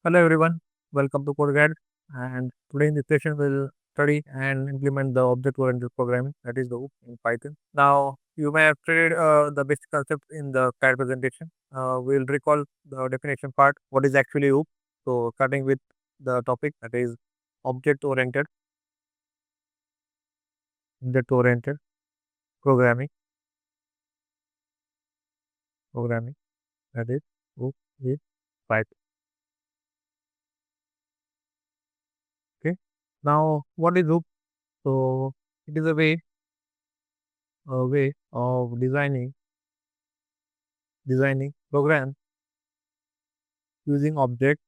Hello everyone, welcome to CodeGuide, and today in this session we'll study and implement the object-oriented programming, that is the OOP in Python. Now you may have studied the basic concept in the CAD presentation. We'll recall the definition part, what is actually OOP. So starting with the topic, that is object-oriented, object-oriented programming, that is OOP with Python. Okay. Now what is OOP? So it is a way of designing programs using objects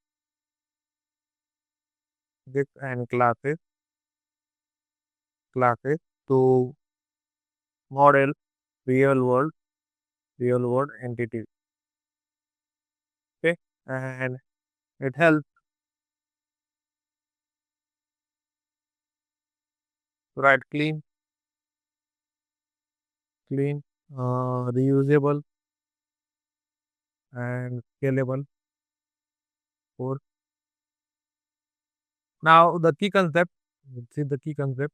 and classes to model real world real world entities. Okay, and it helps to write clean, reusable and scalable code. Now the key concept. Let's see the key concept.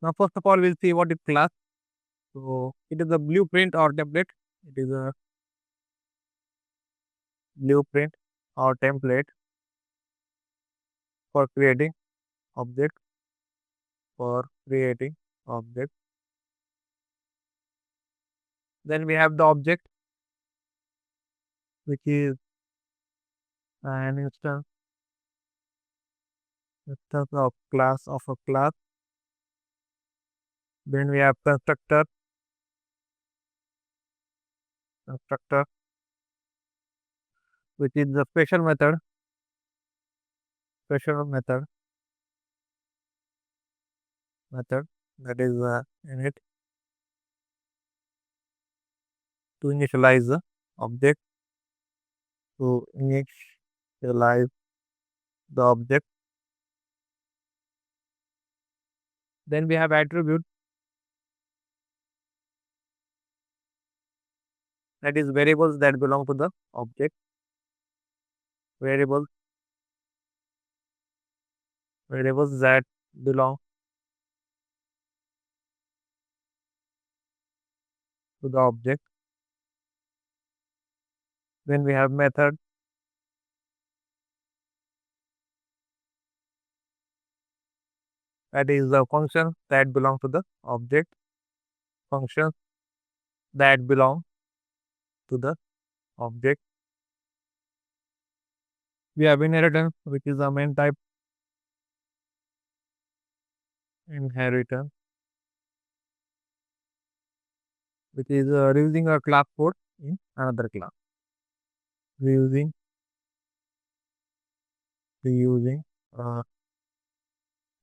Now first of all, we'll see what is class. So it is a blueprint or template. It is a blueprint or template for creating objects for creating objects. Then we have the object, which is an instance of a class. Then we have constructor, which is the special method that is in it to initialize the object, to initialize the object. Then we have attribute, that is variables that belong to the object. Variables that belong to the object. Then we have method, that is the function that belong to the object. Functions that belong to the object. We have inheritance, which is the main type. Inheritance, which is reusing a class code in another class. Reusing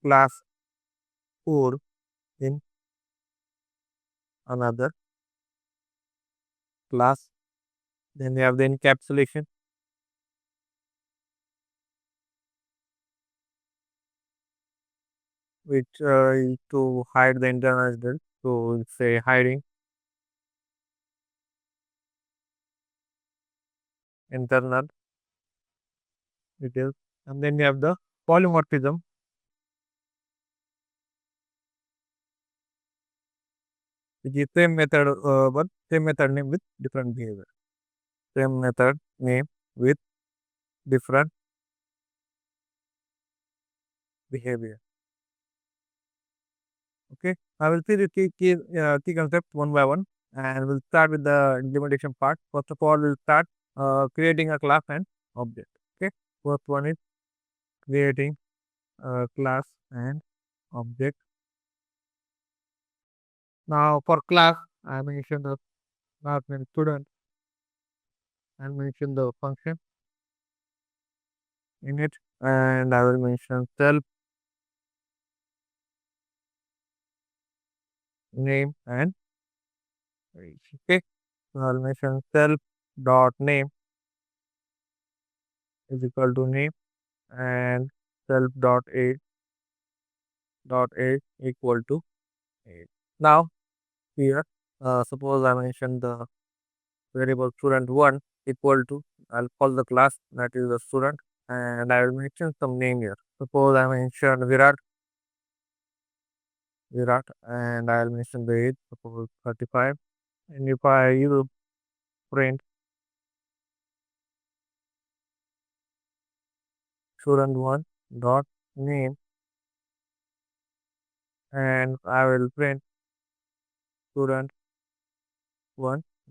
class code in another class. Then we have the encapsulation, which is to hide the internal details. So say hiding internal details. And then we have the polymorphism, which is same method, but same method name with different behavior. Same method name with different behavior. Okay, I will see the key concepts one by one, and we'll start with the implementation part. First of all, we'll start creating a class and object. Okay, first one is creating a class and object. Now for class, I mentioned the class name student, and mention the function in it, and I will mention self, name, and age. Okay, so I'll mention self dot name is equal to name, and self dot age equal to age. Now here, suppose I mention the variable student1 equal to, I'll call the class that is the student, and I will mention some name here. Suppose I mention Virat, and I'll mention the age, suppose 35. And if I use print student1 dot name, and I will print student1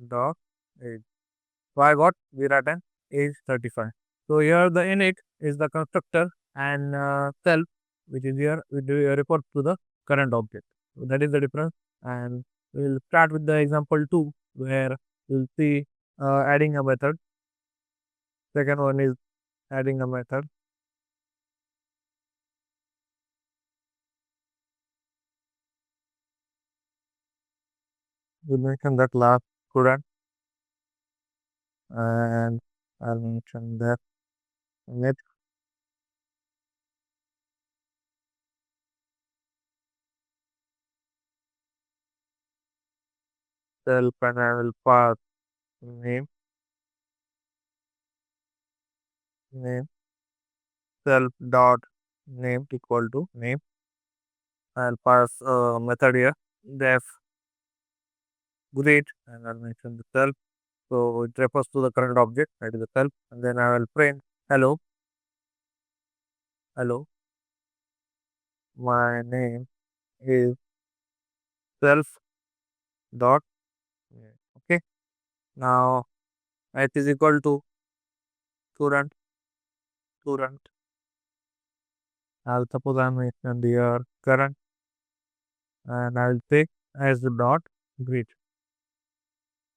dot age. So I got Virat and age 35. So here the init is the constructor, and self, which is here, we do report to the current object. So that is the difference. And we'll start with the example 2, where we'll see adding a method. Second one is adding a method. We'll mention the class student, and I'll mention that init self, and I will pass name, name self dot name equal to name. I'll pass a method here, def greet, and I'll mention the self. So it refers to the current object, that is the self, and then I will print hello, hello. My name is self dot name. Okay. Now it is equal to student, student. I'll suppose I mention the current, and I'll take as the dot greet,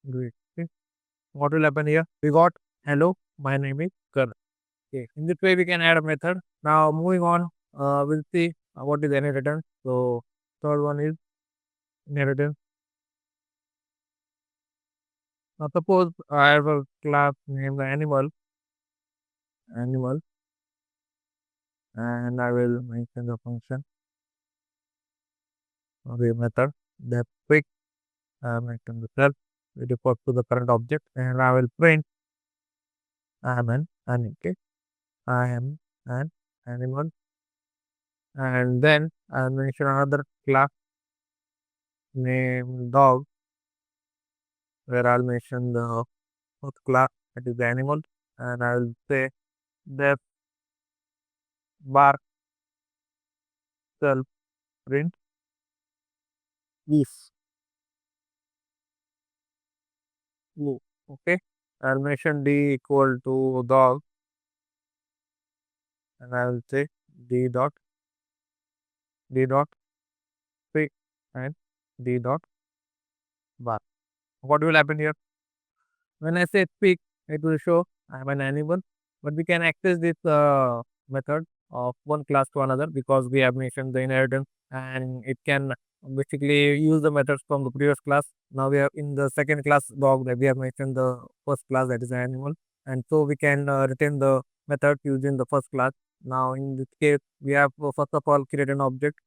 greet. Okay. What will happen here? We got hello. My name is current. Okay. In this way, we can add a method. Now moving on, we'll see what is inheritance. So third one is inheritance. Now suppose I have a class named animal, and I will mention the function or the method that quick, mention the self, we default to the current object, and I will print I am an animal. Okay. I am an animal, and then I'll mention another class named dog, where I'll mention the fourth class, that is the animal, and I will say def bar self print if true. Okay. I'll mention d equal to dog, and I will say d dot pick and d dot bar. What will happen here? When I say pick, it will show I am an animal, but we can access this method of one class to another because we have mentioned the inheritance, and it can basically use the methods from the previous class. Now we have in the second class dog that we have mentioned the first class, that is animal, and so we can retain the method using the first class. Now in this case, we have first of all create an object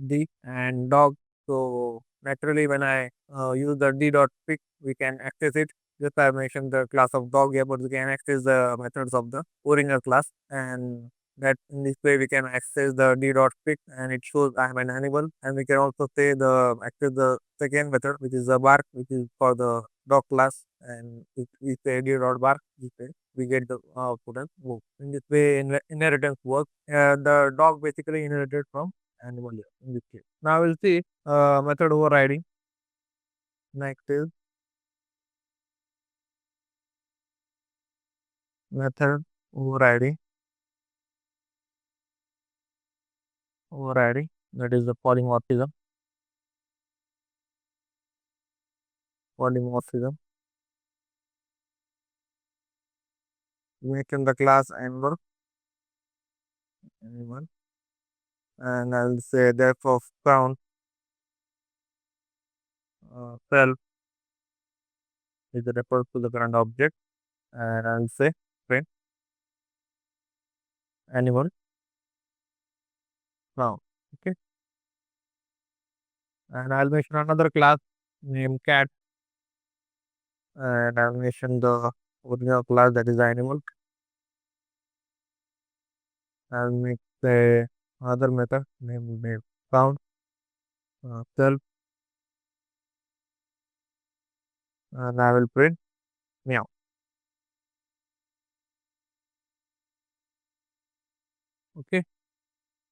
d and dog. So naturally, when I use the d dot pick, we can access it. Just I mentioned the class of dog here, but we can access the methods of the original class, and that in this way we can access the d dot pick, and it shows I am an animal. And we can also say the access the second method, which is the bark, which is for the dog class, and if we say d dot bark, we get the output and move. In this way, inheritance works. The dog basically inherited from animal here in this case. Now we'll see method overriding. Next is method overriding. Overriding, that is the polymorphism. Polymorphism. Making the class animal, and I'll say def of count self is referred to the current object, and I'll say print animal count. Okay, and I'll mention another class named cat, and I'll mention the original class, that is the animal. I'll make the other method name count self, and I will print meow. Okay.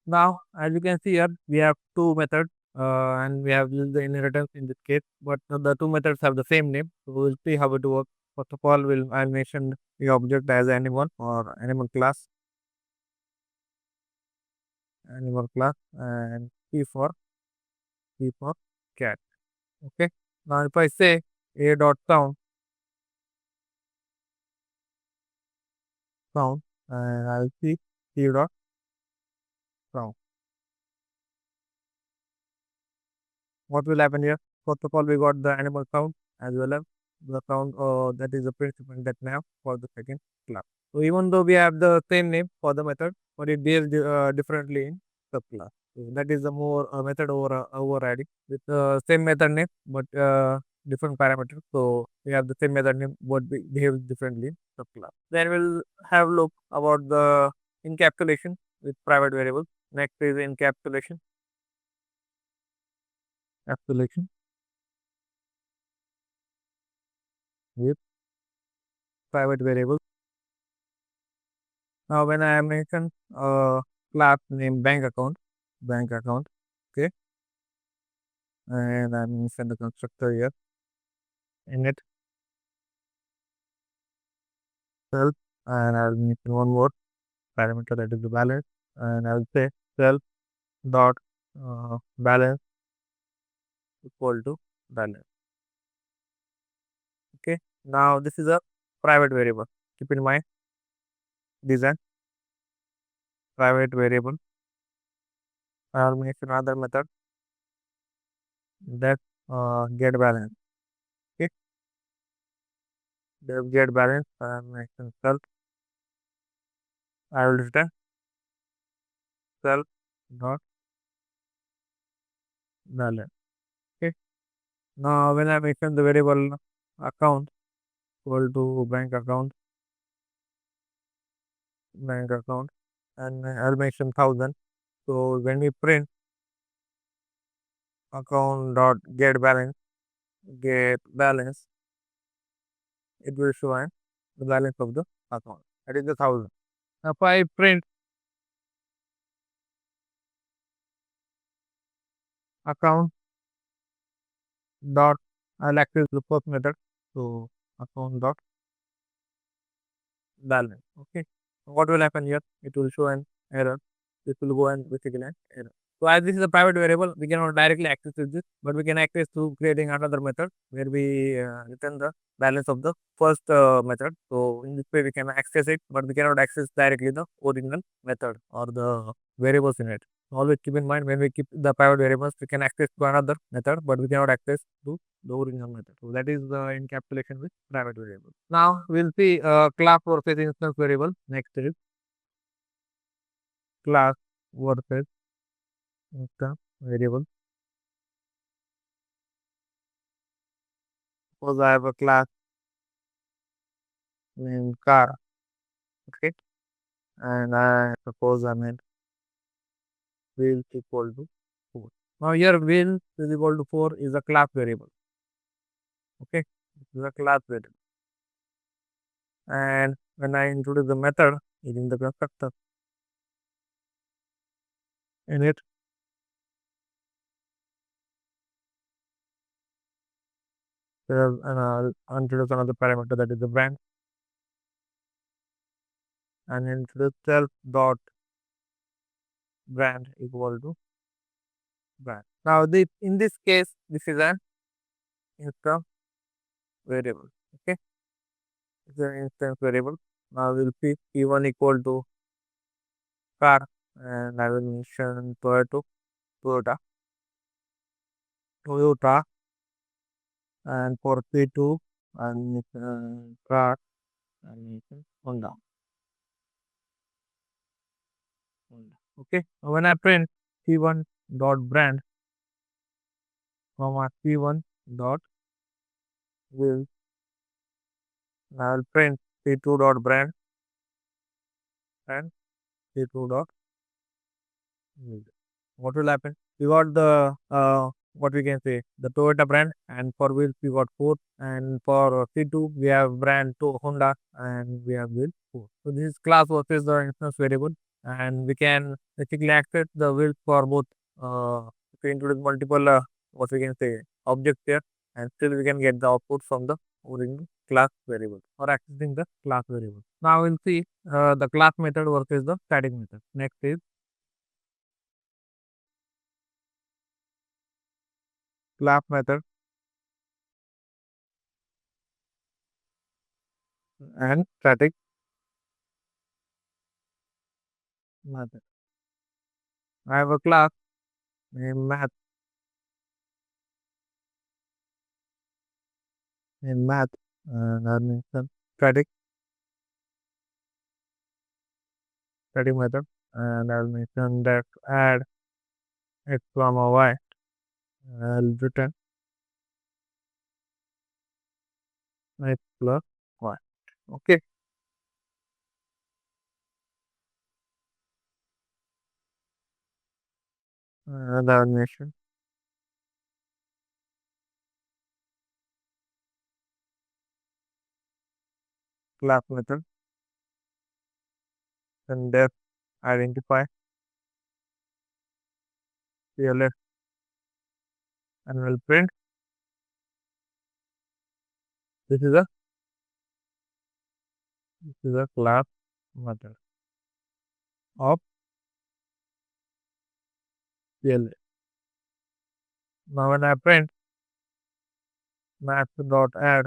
Now, as you can see here, we have two methods, and we have used the inheritance in this case, but the two methods have the same name. So we'll see how it works. First of all, I'll mention the object as animal or animal class, and P for cat. Okay. Now, if I say a dot count, and I'll see c dot count. What will happen here? First of all, we got the animal count as well as the count that is the principal that now for the second class. So even though we have the same name for the method, but it behaves differently in subclass. So that is the more method overriding with the same method name but different parameters. So we have the same method name but behaves differently in subclass. Then we'll have look about the encapsulation with private variables. Next is encapsulation with private variables. Now, when I mention class name bank account, okay, and I mention the constructor here in it self, and I'll mention one more parameter that is the balance, and I'll say self dot balance equal to balance. Okay. Now this is a private variable. Keep in mind this is a private variable. I'll mention another method that get balance. Okay. The get balance. I'll mention self. I will return self dot balance. Okay. Now when I mention the variable account equal to bank account, and I'll mention 1000. So when we print account dot get balance, it will show the balance of the account. That is the 1000. Now if I print account dot, I'll access the first method. So account dot balance. Okay. What will happen here? It will show an error. This will go and basically an error. So as this is a private variable, we cannot directly access this, but we can access through creating another method where we return the balance of the first method. So in this way we can access it, but we cannot access directly the original method or the variables in it. Always keep in mind when we keep the private variables, we can access to another method, but we cannot access to the original method. So that is the encapsulation with private variable. Now we'll see class versus instance variable. Next is class versus instance variable. Suppose I have a class named car, okay, and I suppose I meant wheels equal to 4. Now here wheels is equal to 4 is a class variable, okay, this is a class variable. And when I introduce the method using the constructor in it, there is introduce another parameter that is the brand, and introduce self dot brand equal to brand. Now in this case this is an instance variable, okay, it's an instance variable. Now we'll see p1 equal to car, and I will mention Toyota, Toyota, and for P2 and car and mention Honda. Okay, when I print P1 dot brand comma P1 dot wheel, Now I'll print c2 dot brand and c2 dot user. What will happen? We got the what we can say the Toyota brand, and for wheels we got Ford, and for C2 we have brand to Honda, and we have wheel Ford. So this is class versus the instance variable, and we can basically access the wheels for both. If we introduce multiple what we can say objects here, and still we can get the output from the original class variable or accessing the class variable. Now we'll see the class method versus the static method. Next is class method and static method. I have a class named math in math, and I mentioned static static method, and I'll mention that add x comma y. I'll return x plus y. Okay, and I'll mention class method and def identify cls, and we'll print this is a class method of cls. Now when I print math dot add,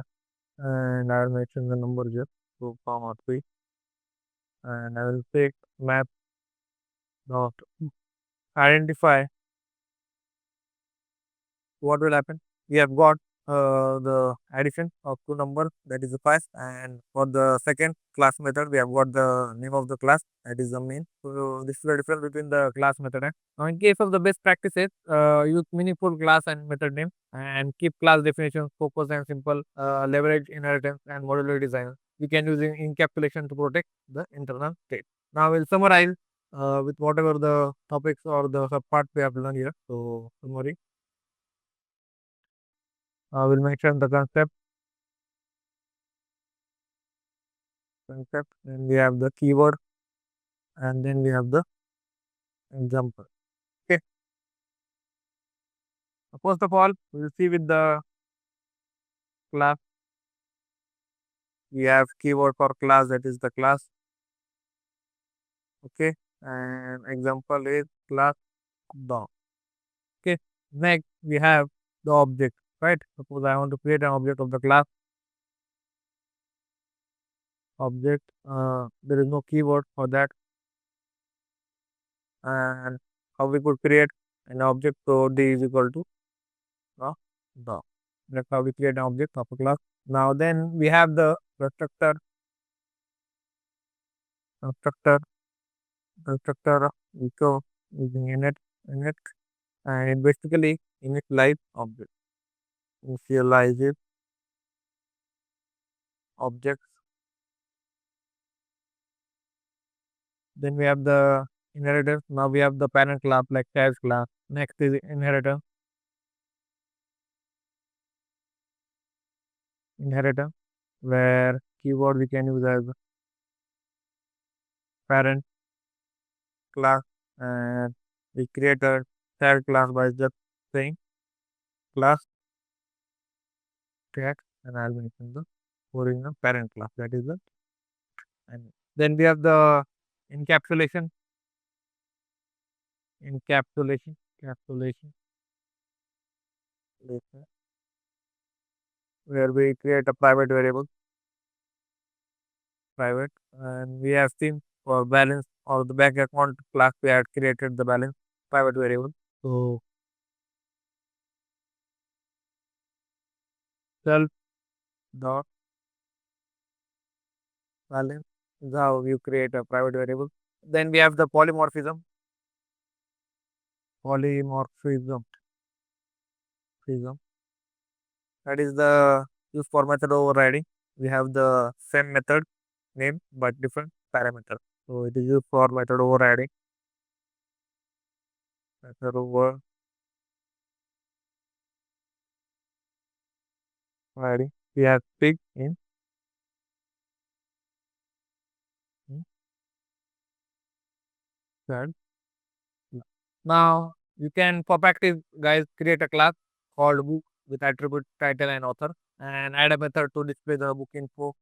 and I'll mention the number here 2 comma 3, and I will take math dot identify. What will happen? We have got the addition of two numbers, that is the first, and for the second class method we have got the name of the class, that is the main. So this is the difference between the class method. Now in case of the best practices, use meaningful class and method name, and keep class definitions focused and simple. Leverage inheritance and modular design. We can use encapsulation to protect the internal state. Now we'll summarize with whatever the topics or the part we have learned here. So summary. We'll mention the concept, then we have the keyword, and then we have the example. Okay. First of all, we'll see with the class. We have keyword for class, that is the class. Okay. And example is class dog. Okay. Next, we have the object, right? Suppose I want to create an object of the class object. There is no keyword for that. And how we could create an object? So d is equal to uh, dog. That's how we create an object of a class. Now then we have the constructor constructor echo using init, and it basically initialize object, initializes objects. Then we have the inheritance. Now we have the parent class like child class. Next is inheritance, where keyword we can use as parent class, and we create a child class by just saying class text, and I'll mention the original parent class, that is the. And then we have the encapsulation encapsulation later, where we create a private variable private, and we have seen for balance or the bank account class we had created the balance private variable. So self dot balance is how you create a private variable. Then we have the polymorphism prism, that is the use for method overriding. we have the same method name but different parameter. So it is used for method overriding, method overriding. We have pig in third. Now you can for practice guys create a class called book with attribute title and author and add a method to display the book info.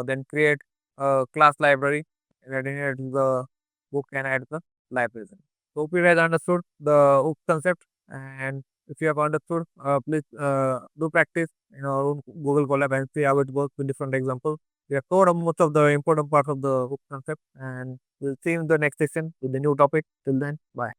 Then create a class library that inherits the book and add the library. So hope you guys understood the book concept, and if you have understood, please do practice in our own Google Colab and see how it works with different examples. We have covered most of the important parts of the book concept, and we'll see you in the next session with the new topic. Till then, bye.